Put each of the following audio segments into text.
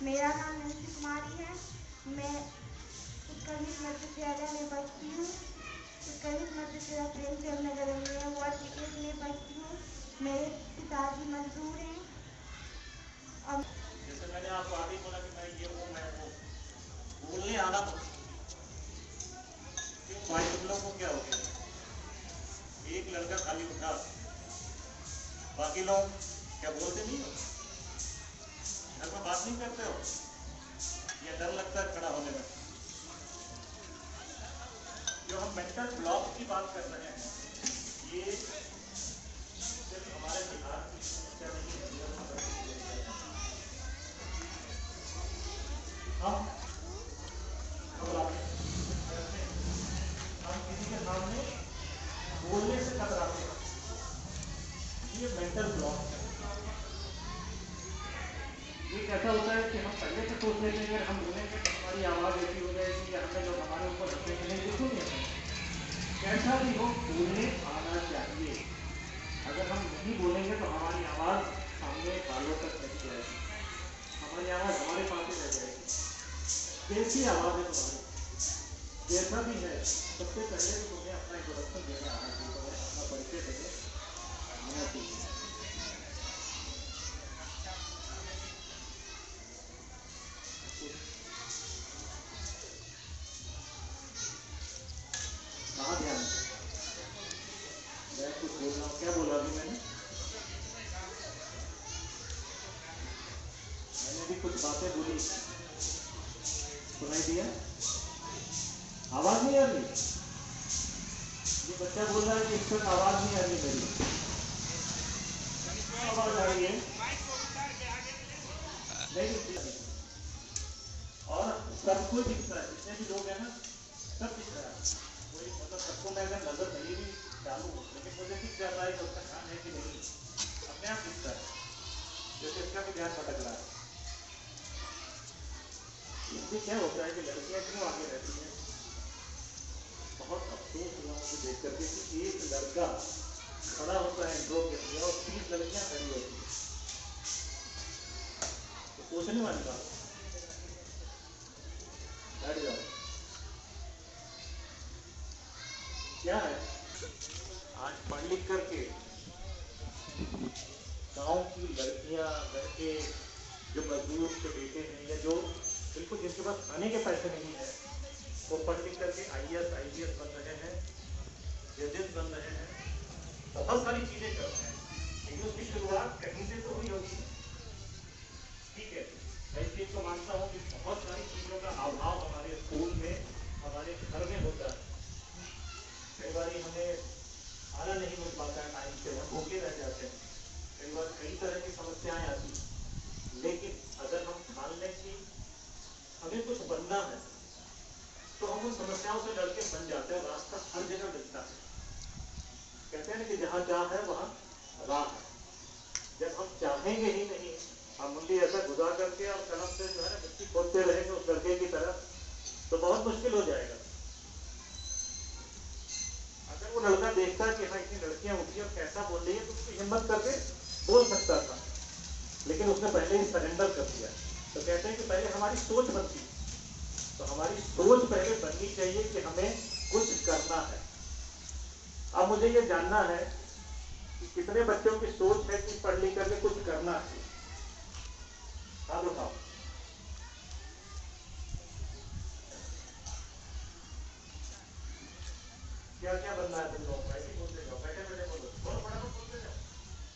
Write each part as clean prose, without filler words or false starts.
मेरा नाम नंसी कुमारी है। मैं उत्कर्मित मध्य विद्यालय में पढ़ती हूँ। उत्कर्मित मध्य विद्यालय प्रेमचंद नगर में वार्ड 1 में पढ़ती हूँ। मेरे पिताजी मजदूर हैं। अब जैसे मैंने आपको आगे बोला कि मैं ये हूँ, मैं वो बोलने आना तो क्यों भाई, तुम लोगों को क्या हो गया? एक लड़का खाली उठा, बाकी लोग क्या बोलते नहीं हो? घर में बात नहीं करते हो? या डर लगता है खड़ा होने में? जो हम मेंटल ब्लॉक की बात कर रहे हैं, ये सिर्फ हमारे बिहार की समस्या नहीं है। हम किसी के सामने बोलने से कतराते हैं, ये मेंटल ब्लॉक है। ये कैसा होता है कि हम पहले से सोच लेते हैं हम बोलेंगे तो हमारी आवाज़ ऐसी हो जाएगी या हमें लोग हमारे ऊपर हंसेंगे। नहीं, बिल्कुल नहीं। कैसा भी हो, बोलने आना चाहिए। अगर हम नहीं बोलेंगे तो हमारी आवाज़ सामने वालों तक नहीं जाएगी, हमारी आवाज़ हमारे पास ही रह जाएगी। कैसी आवाज़ है तुम्हारी? जैसा भी है, सबसे पहले तो तुम्हें अपना इंट्रोडक्शन देना आना चाहिए, तुम्हें अपना परिचय देने आना चाहिए। कहाँ ध्यान? मैं कुछ बोल रहा हूँ, क्या बोला अभी मैंने भी कुछ बातें बोली, सुनाई दिया? आवाज नहीं आ रही? ये बच्चा बोल रहा है कि इस वक्त आवाज नहीं आ रही मेरी। आवाज आ रही है नहीं? और सबको दिखता है, जितने भी लोग हैं ना, सब दिख रहा है। कोई मतलब सबको मैं अगर नजर नहीं भी डालू, लेकिन मुझे दिख जाता है कि उसका काम है कि नहीं, अपने आप दिखता है। जैसे इसका भी ध्यान भटक रहा है। इससे क्या होता है कि लड़कियां क्यों आगे रहती हैं? बहुत अफसोस हुआ मुझे देख करके कि एक लड़का खड़ा होता है इंट्रो के लिए और 30 लड़कियां खड़ी होती हैं। तो सोचने वाली बात, बैठ जाओ। क्या है, आज पढ़ लिख करके गांव की लड़कियां, लड़के जो मजदूर के बेटे हैं या जो बिल्कुल जिनके पास खाने के पैसे नहीं है, वो पढ़ लिख करके IAS बन रहे हैं, जजेस बन रहे हैं, बहुत सारी चीजें कर रहे हैं। लेकिन उसकी शुरुआत कहीं से तो हुई होगी। ठीक है, मैं इस चीज को मानता हूँ कि बहुत सारी चीजों का अभाव हमारे स्कूल में, हमारे घर में होता है। कई बार हमें खाना नहीं मिल पाता है टाइम से, हम भूखे रह जाते हैं। कई बार कई तरह की समस्याएं आती हैं। लेकिन अगर हम मान लें कि हमें कुछ बनना है, तो हम उन समस्याओं से लड़के बन जाते हैं। रास्ता हर जगह मिलता है। कहते हैं ना कि जहाँ चाह है वहाँ राह है। जब हम चाहेंगे ही नहीं, हम मुंडी ऐसा घुसा करके और कलम से जो है ना मिट्टी खोदते रहेंगे उस लड़के की तरफ, तो बहुत मुश्किल हो जाएगा। अगर वो लड़का देखता है कि हाँ इतनी लड़कियां उठी और कैसा बोल रही है, तो उसकी हिम्मत करके बोल सकता था। लेकिन उसने पहले ही सरेंडर कर दिया। तो कहते हैं कि पहले हमारी सोच बनती, तो हमारी सोच पहले बननी चाहिए कि हमें कुछ करना है। अब मुझे ये जानना है कि कितने बच्चों की सोच है कि पढ़ लिख करके कुछ करना है। हाथ उठाओ। क्या क्या बनना है तुम लोग? ऐसे बोलते जाओ, बैठे बैठे बोलो, बोलो फटाफट बोलते जाओ।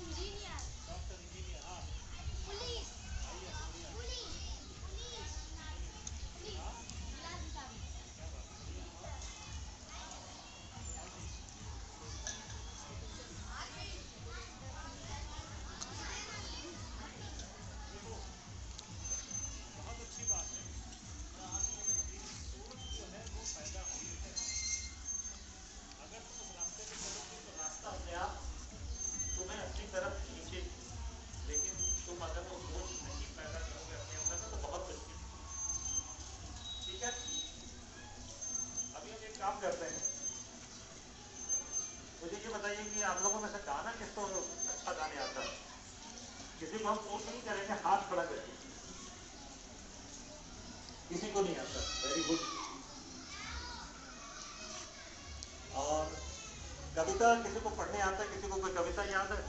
इंजीनियर, डॉक्टर, इंजीनियर, हाँ, पुलिस, बहुत अच्छी बात है। सोच जो है वो पैदा हुई है। अगर तुम उस रास्ते पे चलोगे तो रास्ता अपने आप तुम्हें अपनी तरफ खींचेगी। लेकिन तुम अगर वो सोच नहीं पैदा करोगे अपने अंदर तो बहुत मुश्किल। ठीक है, अभी हम एक काम करते हैं। मुझे ये बताइए कि आप लोगों में से गाना किसको अच्छा गाने आता है? किसी को हम फोर्स नहीं करेंगे, हाथ खड़ा करके। किसी को नहीं आता। Very good. और कविता किसी को पढ़ने आता है? किसी को कोई कविता याद है?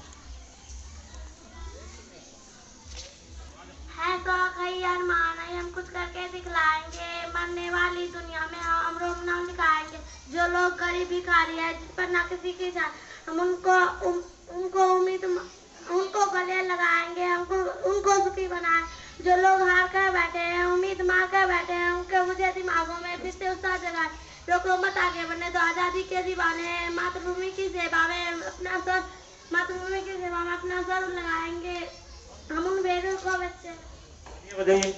तो कई अरमान है, हम कुछ करके दिखलाएंगे, मरने वाली दुनिया में हम रोम नाम लिखाएंगे। जो लोग गरीब भिखारी है, जिस पर ना किसी की जान, हम उनको उम्मीद उनको गले लगाएंगे, हमको उनको सुखी बनाए। जो लोग हार कर बैठे हैं, उम्मीद मार कर बैठे हैं, उनके मुझे दिमागों में फिर से उत्साह जगाए। रोको मत आगे बढ़ने दो, आजादी के दीवाने, मातृभूमि की सेवा में अपना सर मातृभूमि की सेवा में अपना सर लगाएंगे। हम उन वीरों को बच्चे बधाई।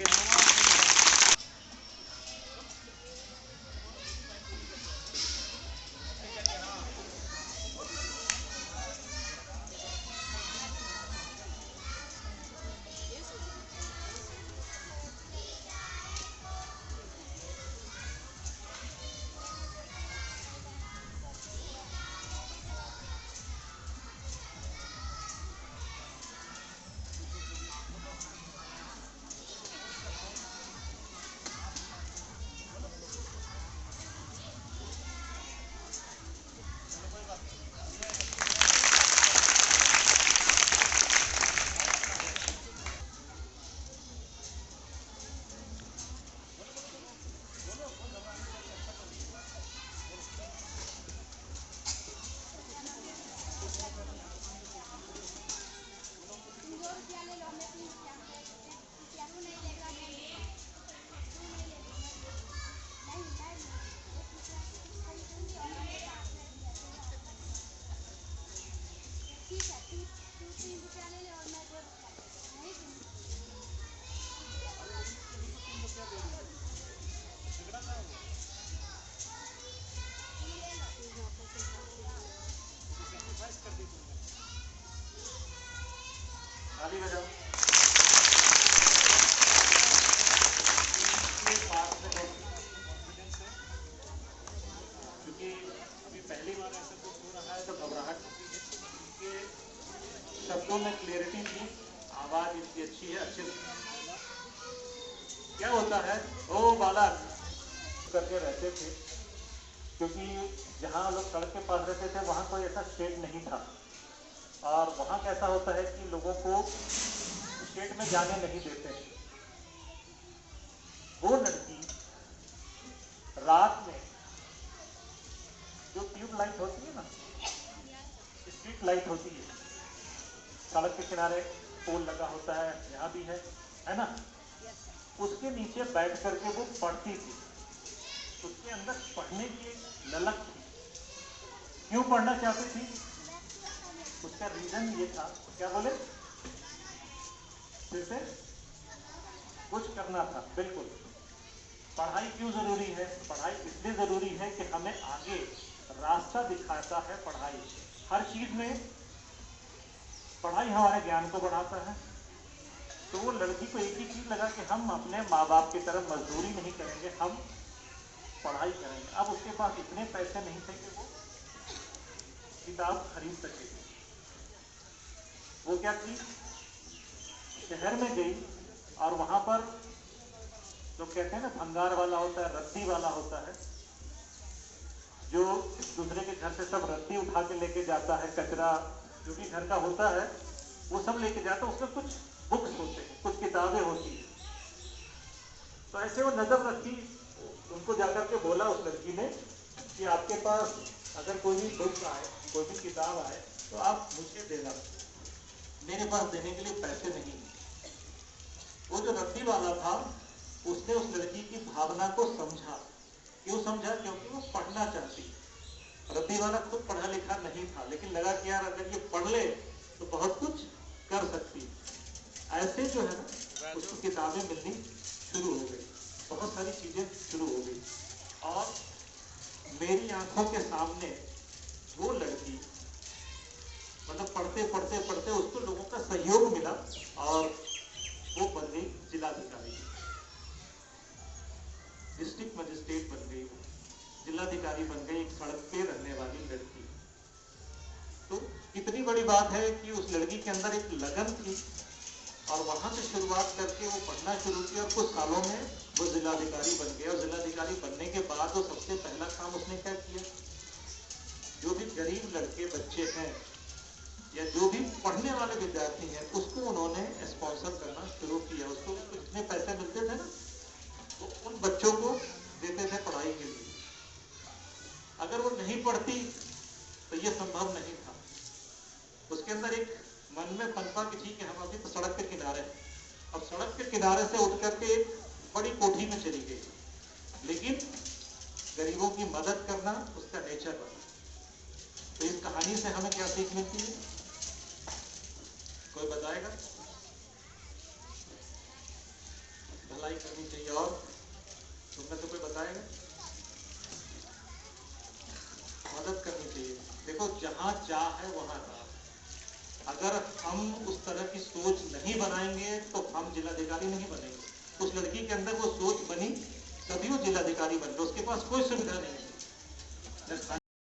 ताली बजाओ। क्योंकि अभी पहली बार ऐसा कुछ हो रहा है तो घबराहट होती है। इनके शब्दों में क्लियरिटी थी, आवाज इनकी अच्छी है, अच्छे से क्या होता है ओ बालक करके रहते थे। क्योंकि जहाँ लोग सड़क के पास रहते थे वहाँ कोई ऐसा शेड नहीं था, और वहाँ कैसा होता है कि लोगों को शेड में जाने नहीं देते। वो लड़की रात में जो ट्यूब लाइट होती है ना, स्ट्रीट लाइट होती है, सड़क के किनारे पोल लगा होता है, यहाँ भी है ना, उसके नीचे बैठ करके वो पढ़ती थी। उसके अंदर पढ़ने की एक ललक थी। क्यों पढ़ना चाहती थी? उसका रीजन ये था, क्या बोले, फिर से कुछ करना था। बिल्कुल। पढ़ाई क्यों जरूरी है? पढ़ाई इसलिए जरूरी है कि हमें आगे रास्ता दिखाता है। पढ़ाई हर चीज में, पढ़ाई हमारे ज्ञान को बढ़ाता है। तो वो लड़की को एक ही चीज लगा कि हम अपने माँ बाप की तरह मजदूरी नहीं करेंगे, हम पढ़ाई करेंगे। अब उसके पास इतने पैसे नहीं थे कि वो किताब खरीद सके। वो क्या थी, शहर में गई और वहां पर लोग कहते हैं ना, भंगार वाला होता है, रद्दी वाला होता है, जो दूसरे के घर से सब रद्दी उठा के लेके जाता है, कचरा जो भी घर का होता है वो सब लेके जाता है। उसमें कुछ बुक्स होते हैं, कुछ किताबें होती हैं। तो ऐसे वो नजर रखी, उनको जाकर के बोला उस लड़की ने कि आपके पास अगर कोई भी बुक आए, कोई भी किताब आए तो आप मुझे देना, मेरे पास देने के लिए पैसे नहीं। वो जो रद्दी वाला था उसने उस लड़की की भावना को समझा। क्यों समझा? क्योंकि वो पढ़ना चाहती। रद्दी वाला खुद पढ़ा लिखा नहीं था, लेकिन लगा कि यार अगर ये पढ़ ले तो बहुत कुछ कर सकती। ऐसे जो है ना उसको किताबें मिलनी शुरू हो गई, बहुत सारी चीजें शुरू हो गई। और मेरी आंखों के सामने वो लड़की मतलब पढ़ते पढ़ते पढ़ते उसको लोगों का सहयोग मिला और वो बन गई जिलाधिकारी, डिस्ट्रिक्ट मजिस्ट्रेट बन गई, जिलाधिकारी बन गई, एक सड़क पे रहने वाली लड़की। तो कितनी बड़ी बात है कि उस लड़की के अंदर एक लगन थी और वहां से शुरुआत करके वो पढ़ना शुरू किया और कुछ सालों में वो जिलाधिकारी बन गया। और जिलाधिकारी बनने के बाद वो सबसे पहला काम उसने क्या किया, जो भी गरीब लड़के बच्चे हैं या जो भी पढ़ने वाले विद्यार्थी हैं उसको उन्होंने स्पॉन्सर करना शुरू किया। उसको जितने पैसे मिलते थे ना तो उन बच्चों को देते थे पढ़ाई के लिए। अगर वो नहीं पढ़ती तो ये संभव नहीं था। उसके अंदर एक मन में पनपा कि ठीक है हम अभी तो सड़क के किनारे हैं। अब सड़क के किनारे से उठ करके एक बड़ी कोठी में चली गई, लेकिन गरीबों की मदद करना उसका नेचर बना। तो इस कहानी से हमें क्या सीख मिलती है, कोई बताएगा? भलाई करनी चाहिए। और तुमने तो कोई बताएगा? मदद करनी चाहिए। देखो जहां चाह है वहां राह। अगर हम उस तरह की सोच नहीं बनाएंगे तो हम जिलाधिकारी नहीं बनेंगे। उस लड़की के अंदर वो सोच बनी तभी वो जिलाधिकारी बन गई। उसके पास कोई सुविधा नहीं है, न